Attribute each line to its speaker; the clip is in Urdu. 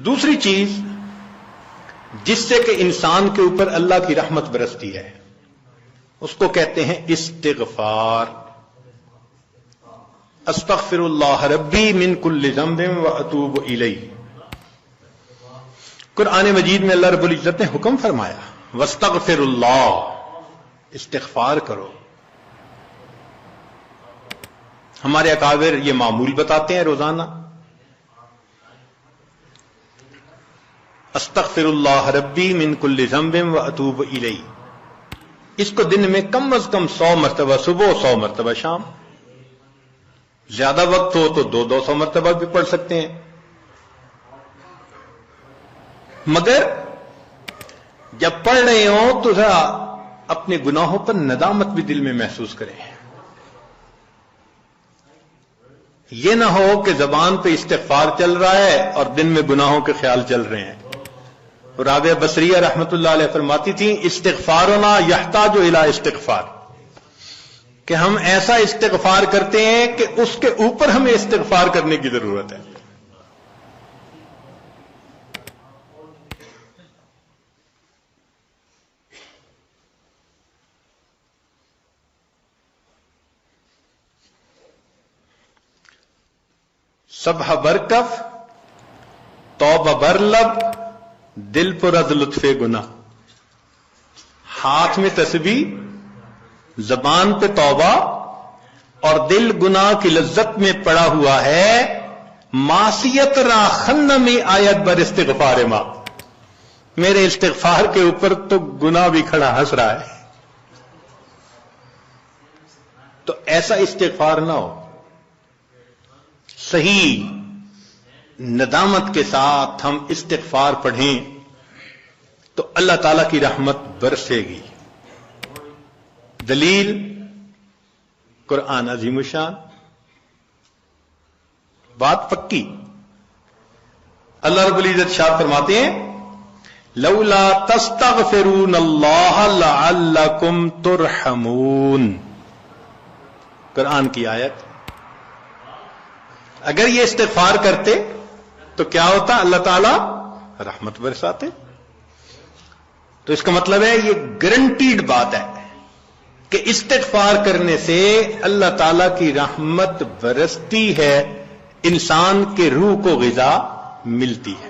Speaker 1: دوسری چیز جس سے کہ انسان کے اوپر اللہ کی رحمت برستی ہے اس کو کہتے ہیں استغفار. استغفر اللہ ربی من کل ذنب واتوب الیہ. قرآن مجید میں اللہ رب العزت نے حکم فرمایا واستغفر اللہ، استغفار کرو. ہمارے اکابر یہ معمول بتاتے ہیں روزانہ، استغفر اللہ ربی من کل ذنب واتوب الیہ. اس کو دن میں کم از کم 100 مرتبہ صبح، 100 مرتبہ شام. زیادہ وقت ہو تو 200 مرتبہ بھی پڑھ سکتے ہیں. مگر جب پڑھ رہے ہوں تو ذرا اپنے گناہوں پر ندامت بھی دل میں محسوس کریں. یہ نہ ہو کہ زبان پہ استغفار چل رہا ہے اور دن میں گناہوں کے خیال چل رہے ہیں. رابعہ بصریہ رحمت اللہ علیہ فرماتی تھیں استغفارنا یحتاج الی استغفار، کہ ہم ایسا استغفار کرتے ہیں کہ اس کے اوپر ہمیں استغفار کرنے کی ضرورت ہے. سبح برکف توبہ برلب دل پر از لطف گناہ. ہاتھ میں تسبیح، زبان پہ توبہ اور دل گناہ کی لذت میں پڑا ہوا ہے. معصیت را خن میں آیت بر استغفار ما، میرے استغفار کے اوپر تو گناہ بھی کھڑا ہنس رہا ہے. تو ایسا استغفار نہ ہو. صحیح ندامت کے ساتھ ہم استغفار پڑھیں تو اللہ تعالی کی رحمت برسے گی. دلیل قرآن عظیم الشان، بات پکی. اللہ رب العزت شاد فرماتے ہیں لولا تستغفرون اللہ لعلکم ترحمون. قرآن کی آیت. اگر یہ استغفار کرتے تو کیا ہوتا؟ اللہ تعالی رحمت برساتے. تو اس کا مطلب ہے یہ گارنٹیڈ بات ہے کہ استغفار کرنے سے اللہ تعالی کی رحمت برستی ہے، انسان کے روح کو غذا ملتی ہے.